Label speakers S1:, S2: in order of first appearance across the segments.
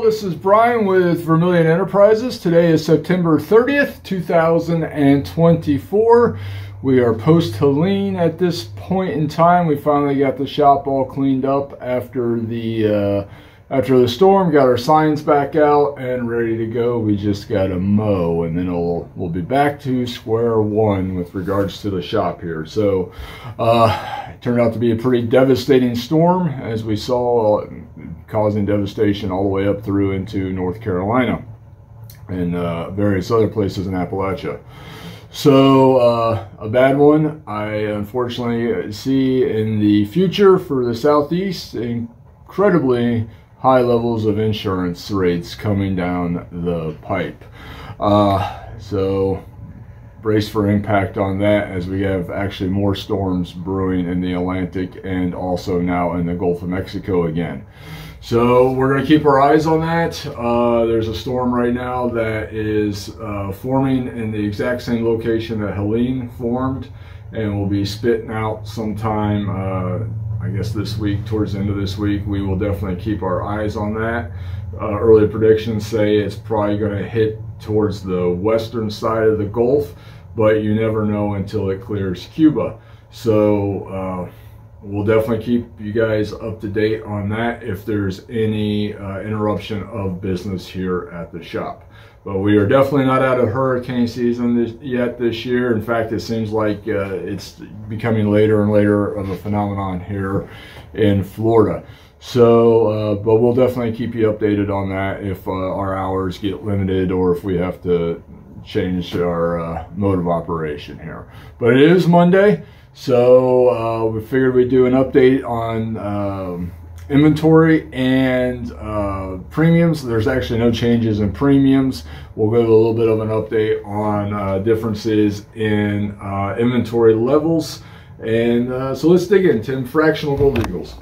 S1: all, this is Brian with Vermillion Enterprises. Today is September 30th, 2024. We are post-Helene at this point in time. We finally got the shop all cleaned up after the storm, got our signs back out and ready to go. We just got to mow, and then we'll be back to square one with regards to the shop here. So it turned out to be a pretty devastating storm, as we saw, causing devastation all the way up through into North Carolina and various other places in Appalachia. So a bad one. I unfortunately see in the future for the Southeast incredibly high levels of insurance rates coming down the pipe. So brace for impact on that, as we have actually more storms brewing in the Atlantic and also now in the Gulf of Mexico again. So we're going to keep our eyes on that. There's a storm right now that is forming in the exact same location that Helene formed, and will be spitting out sometime, I guess this week, towards the end of this week. We will definitely keep our eyes on that. Early predictions say it's probably going to hit towards the western side of the Gulf, but you never know until it clears Cuba. So we'll definitely keep you guys up to date on that if there's any interruption of business here at the shop. But we are definitely not out of hurricane season yet this year. In fact, it seems like it's becoming later and later of a phenomenon here in Florida. So, but we'll definitely keep you updated on that if our hours get limited or if we have to change our mode of operation here. But it is Monday, so we figured we'd do an update on inventory and premiums. There's actually no changes in premiums. We'll give a little bit of an update on differences in inventory levels. And so let's dig in. 10 fractional gold eagles.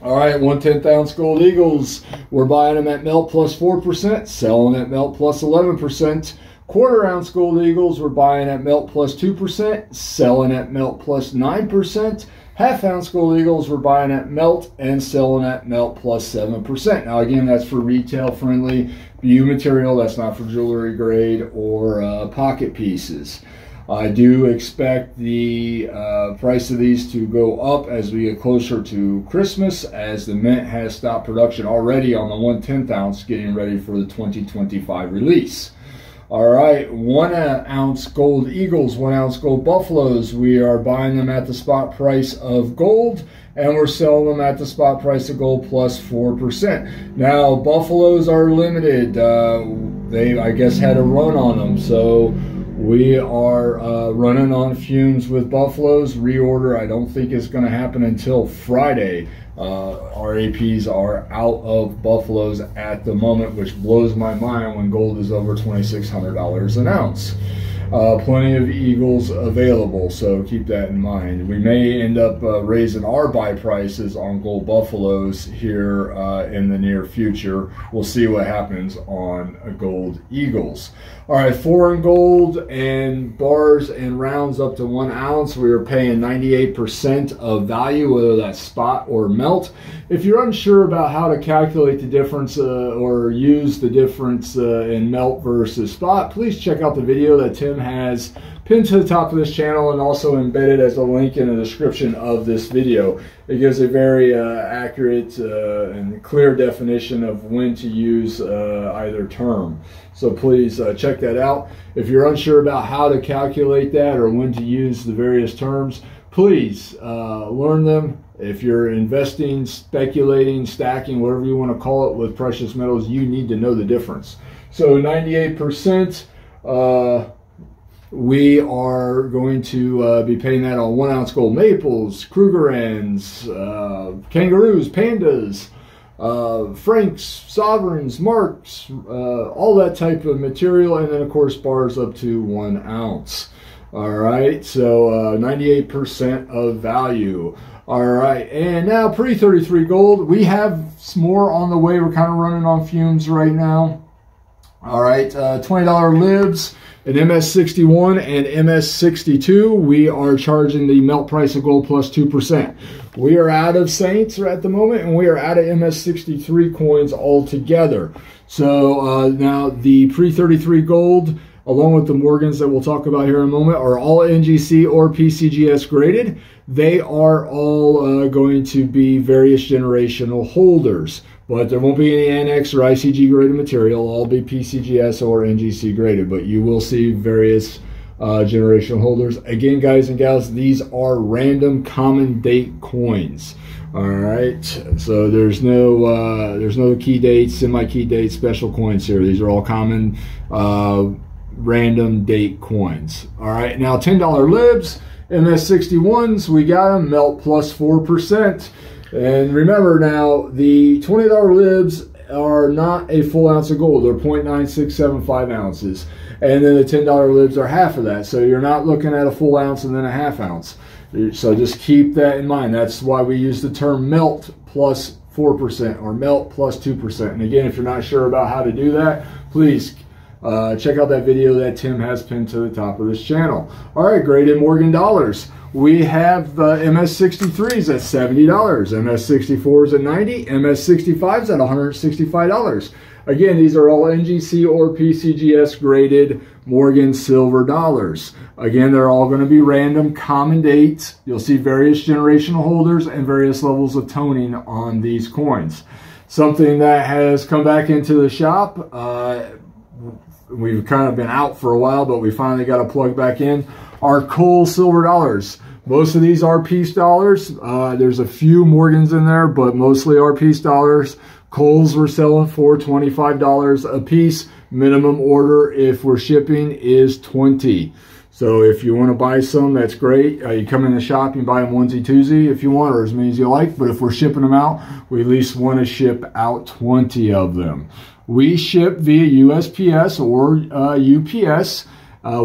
S1: All right, 1/10 ounce gold eagles. We're buying them at melt plus 4%, selling at melt plus 11%. Quarter ounce gold eagles, we're buying at melt plus 2%, selling at melt plus 9%. Half ounce gold eagles, we're buying at melt and selling at melt plus 7%. Now again, that's for retail friendly BU material. That's not for jewelry grade or pocket pieces. I do expect the price of these to go up as we get closer to Christmas, as the mint has stopped production already on the 1/10 ounce, getting ready for the 2025 release. All right, 1 ounce gold eagles, 1 ounce gold buffaloes. We are buying them at the spot price of gold, and we're selling them at the spot price of gold plus 4%. Now, buffaloes are limited. They, I guess, had a run on them, so we are running on fumes with buffaloes. Reorder, I don't think is going to happen until Friday. Our APs are out of buffaloes at the moment, which blows my mind when gold is over $2,600 an ounce. Plenty of eagles available, so keep that in mind. We may end up raising our buy prices on gold buffaloes here in the near future. We'll see what happens on gold eagles. All right, foreign gold and bars and rounds up to 1 ounce. We are paying 98% of value, whether that's spot or melt. If you're unsure about how to calculate the difference or use the difference in melt versus spot, please check out the video that Tim has pinned to the top of this channel and also embedded as a link in the description of this video. It gives a very accurate and clear definition of when to use either term. So please check that out. If you're unsure about how to calculate that or when to use the various terms, please learn them. If you're investing, speculating, stacking, whatever you want to call it with precious metals, you need to know the difference. So 98%, we are going to be paying that on 1 ounce gold maples, Krugerrands, kangaroos, pandas, franks, sovereigns, marks, all that type of material, and then of course bars up to 1 ounce. All right, so 98% of value. All right, and now pre-33 gold. We have more on the way. We're kind of running on fumes right now. All right, $20 libs, an MS61 and MS62. We are charging the melt price of gold plus 2%. We are out of Saints at the moment, and we are out of MS63 coins altogether. So now the pre-33 gold, along with the Morgans that we'll talk about here in a moment, are all NGC or PCGS graded. They are all going to be various generational holders, but there won't be any NX or ICG graded material. It'll all be PCGS or NGC graded, but you will see various generational holders. Again, guys and gals, these are random common date coins. All right, so there's no key dates, semi-key dates, special coins here. These are all common random date coins. All right, now $10 libs, MS61s, we got them, melt plus 4%. And remember now, the $20 libs are not a full ounce of gold. They're 0.9675 ounces. And then the $10 libs are half of that. So you're not looking at a full ounce and then a half ounce. So just keep that in mind. That's why we use the term melt plus 4% or melt plus 2%. And again, if you're not sure about how to do that, please check out that video that Tim has pinned to the top of this channel. All right, graded Morgan dollars. We have MS63s at $70, MS64s at $90, MS65s at $165. Again, these are all NGC or PCGS graded Morgan silver dollars. Again, they're all going to be random common dates. You'll see various generational holders and various levels of toning on these coins. Something that has come back into the shop, we've kind of been out for a while, but we finally got a plug back in, are Culls silver dollars. Most of these are piece dollars. There's a few Morgans in there, but mostly are piece dollars. Culls we're selling for $25 a piece. Minimum order if we're shipping is $20. So if you want to buy some, that's great. You come in the shop, you buy them onesie twosie if you want, or as many as you like. But if we're shipping them out, we at least want to ship out 20 of them. We ship via USPS or UPS.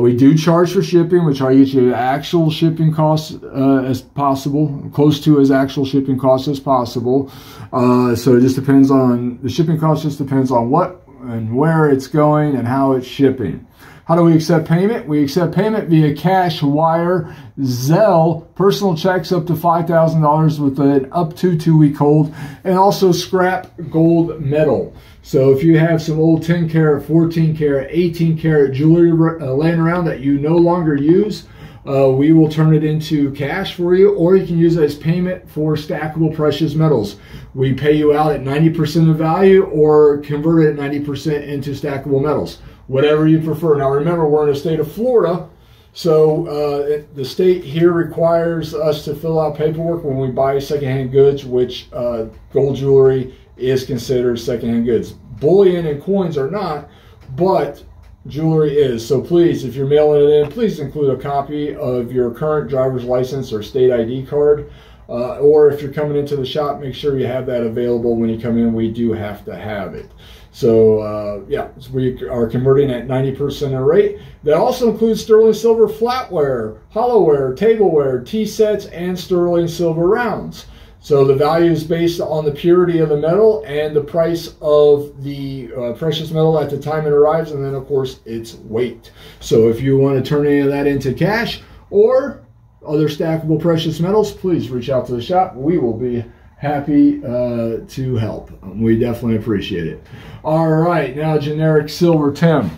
S1: We do charge for shipping. We try to get you the actual shipping costs as possible, close to as actual shipping costs as possible. So it just depends on, the shipping cost just depends on what and where it's going and how it's shipping. How do we accept payment? We accept payment via cash, wire, Zelle, personal checks up to $5,000 with an up to 2-week hold, and also scrap gold metal. So if you have some old 10 karat, 14 karat, 18 karat jewelry laying around that you no longer use, we will turn it into cash for you, or you can use it as payment for stackable precious metals. We pay you out at 90% of value or convert it at 90% into stackable metals, whatever you prefer. Now remember, we're in the state of Florida, so the state here requires us to fill out paperwork when we buy secondhand goods, which gold jewelry is considered secondhand goods. Bullion and coins are not, but jewelry is. So please, if you're mailing it in, please include a copy of your current driver's license or state ID card. Or if you're coming into the shop, make sure you have that available when you come in. We do have to have it. So yeah, so we are converting at 90% of rate. That also includes sterling silver flatware, hollowware, tableware, tea sets, and sterling silver rounds. So the value is based on the purity of the metal and the price of the precious metal at the time it arrives, and then of course its weight. So if you want to turn any of that into cash or other stackable precious metals, please reach out to the shop. We will be happy to help. We definitely appreciate it. All right, now generic silver, Tim.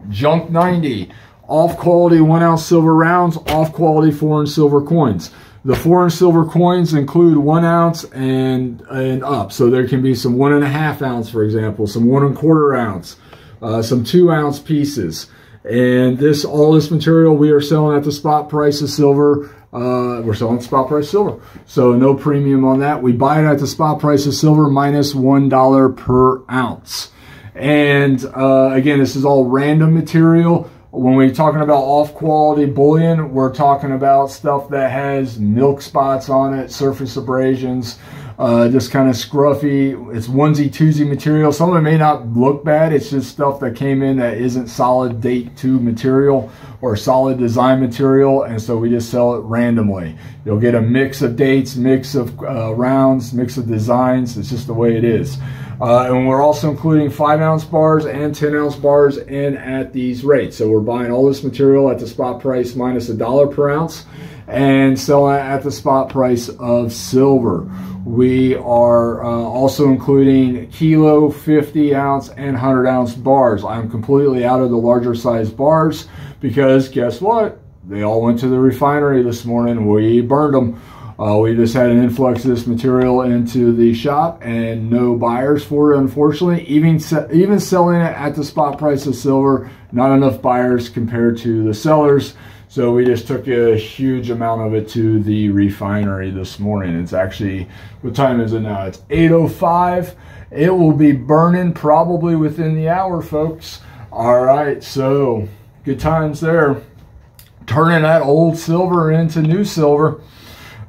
S1: Junk 90, off quality 1 ounce silver rounds, off quality foreign silver coins. The foreign silver coins include 1 ounce and up. So there can be some 1.5 ounce, for example, some 1 1/4 ounce, some 2 ounce pieces. And all this material we are selling at the spot price of silver. We're selling spot price silver, so no premium on that. We buy it at the spot price of silver minus $1 per ounce. And again, this is all random material. When we're talking about off-quality bullion, we're talking about stuff that has milk spots on it, surface abrasions, just kind of scruffy. It's onesie-twosie material. Some of it may not look bad. It's just stuff that came in that isn't solid date 2 material or solid design material, and so we just sell it randomly. You'll get a mix of dates, mix of rounds, mix of designs. It's just the way it is. And we're also including 5 ounce bars and 10 ounce bars in at these rates. So we're buying all this material at the spot price minus $1 per ounce. and selling it at the spot price of silver. We are also including kilo, 50 ounce, and 100 ounce bars. I'm completely out of the larger size bars because guess what? They all went to the refinery this morning. We burned them. We just had an influx of this material into the shop and no buyers for it, unfortunately. Even selling it at the spot price of silver, not enough buyers compared to the sellers. So we just took a huge amount of it to the refinery this morning. It's actually, what time is it now? It's 8:05. It will be burning probably within the hour, folks. All right, so good times there. Turning that old silver into new silver.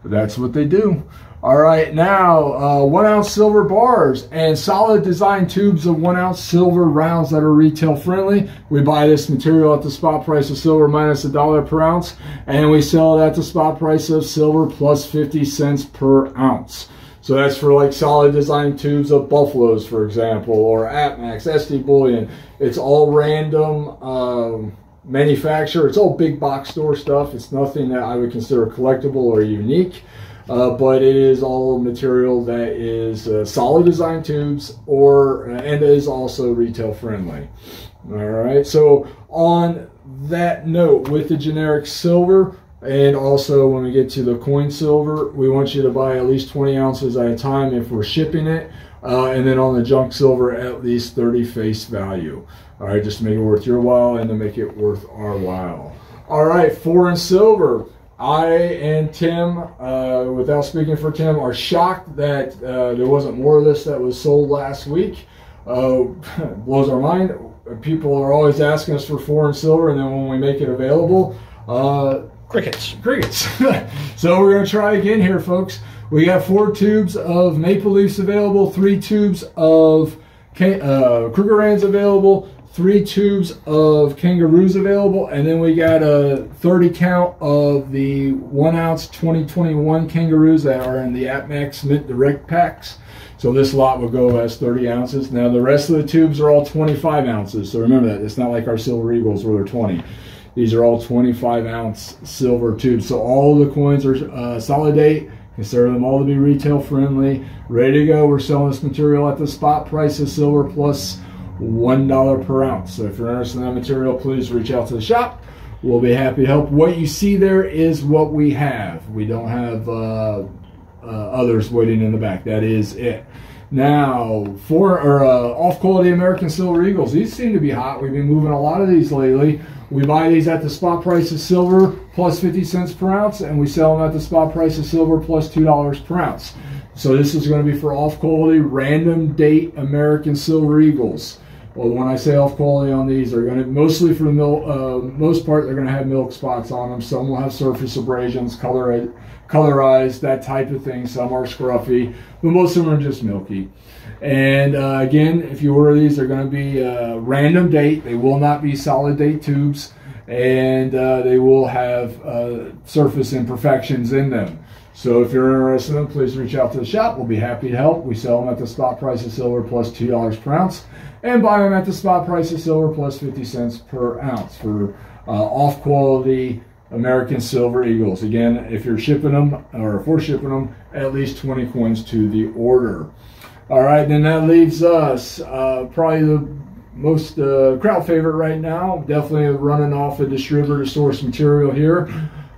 S1: That's what they do. All right, now 1 ounce silver bars and solid design tubes of 1 ounce silver rounds that are retail friendly. We buy this material at the spot price of silver minus $1 per ounce, and we sell it at the spot price of silver plus 50 cents per ounce. So that's for like solid design tubes of Buffaloes, for example, or Atmax, SD Bullion. It's all random manufacturer. It's all big box store stuff. It's nothing that I would consider collectible or unique, but it is all material that is solid design tubes and is also retail friendly. All right, so on that note, with the generic silver, and also when we get to the coin silver, we want you to buy at least 20 ounces at a time if we're shipping it, and then on the junk silver, at least 30 face value. All right, just to make it worth your while and to make it worth our while. All right, foreign silver. I and Tim, without speaking for Tim, are shocked that there wasn't more of this that was sold last week. Blows our mind. People are always asking us for foreign silver, and then when we make it available, crickets. So we're going to try again here, folks. We got 4 tubes of Maple Leafs available, 3 tubes of Krugerrands available, 3 tubes of Kangaroos available, and then we got a 30 count of the 1 ounce 2021 Kangaroos that are in the Atmax Mint Direct packs. So this lot will go as 30 ounces. Now the rest of the tubes are all 25 ounces. So remember that. It's not like our Silver Eagles where they're 20. These are all 25 ounce silver tubes. So all the coins are solid date. Consider them all to be retail friendly. Ready to go. We're selling this material at the spot price of silver plus $1 per ounce. So if you're interested in that material, please reach out to the shop. We'll be happy to help. What you see there is what we have. We don't have others waiting in the back. That is it. Now, off-quality American Silver Eagles. These seem to be hot. We've been moving a lot of these lately. We buy these at the spot price of silver plus 50 cents per ounce, and we sell them at the spot price of silver plus $2 per ounce. So this is going to be for off-quality, random date American Silver Eagles. Well, when I say off-quality on these, they're going to, mostly for the most part, they're going to have milk spots on them. Some will have surface abrasions, colorized, that type of thing. Some are scruffy, but most of them are just milky. And again, if you order these, they're going to be random date. They will not be solid date tubes, and they will have surface imperfections in them. So if you're interested in them, please reach out to the shop. We'll be happy to help. We sell them at the spot price of silver plus $2 per ounce, and buy them at the spot price of silver plus 50 cents per ounce for off-quality American Silver Eagles. Again, if you're shipping them, or if we're shipping them, at least 20 coins to the order. All right, then that leaves us probably the most crowd favorite right now. Definitely running off a distributor source material here.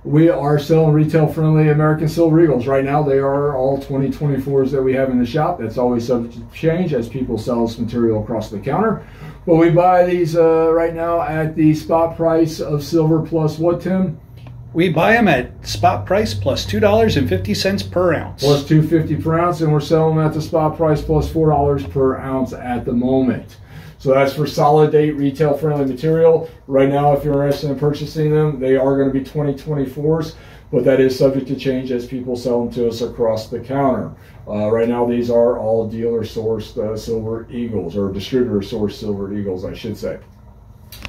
S1: We are selling retail friendly American Silver Eagles. Right now they are all 2024s that we have in the shop. That's always subject to change as people sell this material across the counter. But we buy these right now at the spot price of silver plus what, Tim?
S2: We buy them at spot price plus $2.50 per ounce.
S1: Plus $2.50 per ounce, and we're selling them at the spot price plus $4 per ounce at the moment. So that's for solid date retail friendly material. Right now, if you're interested in purchasing them, they are going to be 2024s, but that is subject to change as people sell them to us across the counter. Right now, these are all dealer sourced Silver Eagles, or distributor sourced Silver Eagles, I should say.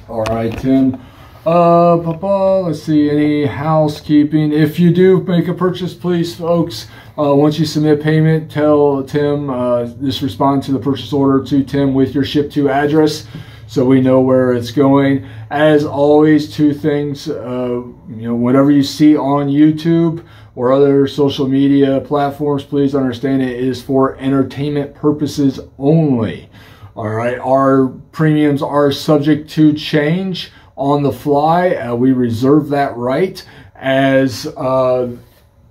S1: All right, Tim. Let's see, any housekeeping. If you do make a purchase, please, folks, once you submit payment, tell Tim, just respond to the purchase order to Tim with your ship to address so we know where it's going. As always, two things, you know, whatever you see on YouTube or other social media platforms, please understand it is for entertainment purposes only. All right, our premiums are subject to change on the fly. We reserve that right, as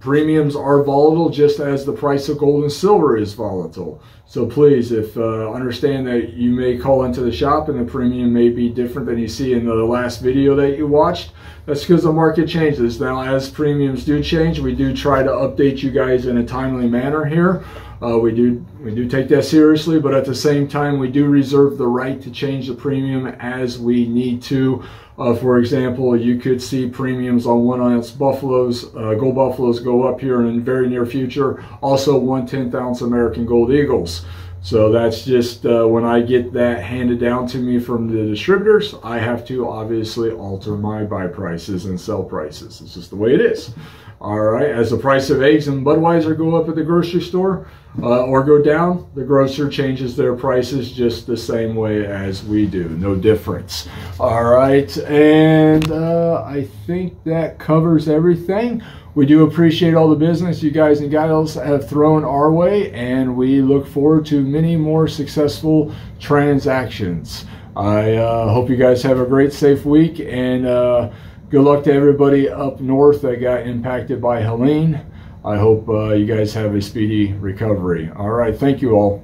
S1: premiums are volatile, just as the price of gold and silver is volatile. So please, if understand that you may call into the shop and the premium may be different than you see in the last video that you watched. That's because the market changes. Now, as premiums do change, we do try to update you guys in a timely manner here. We do take that seriously, but at the same time, we do reserve the right to change the premium as we need to. For example, you could see premiums on 1 ounce buffaloes, gold buffaloes, go up here in the very near future. Also, 1/10 ounce American gold eagles. So that's just when I get that handed down to me from the distributors, I have to obviously alter my buy prices and sell prices. It's just the way it is. All right, as the price of eggs and Budweiser go up at the grocery store or go down, the grocer changes their prices just the same way as we do. No difference. All right, and I think that covers everything. We do appreciate all the business you guys and gals have thrown our way, and we look forward to many more successful transactions. I hope you guys have a great, safe week, and good luck to everybody up north that got impacted by Helene. I hope you guys have a speedy recovery. All right, thank you all.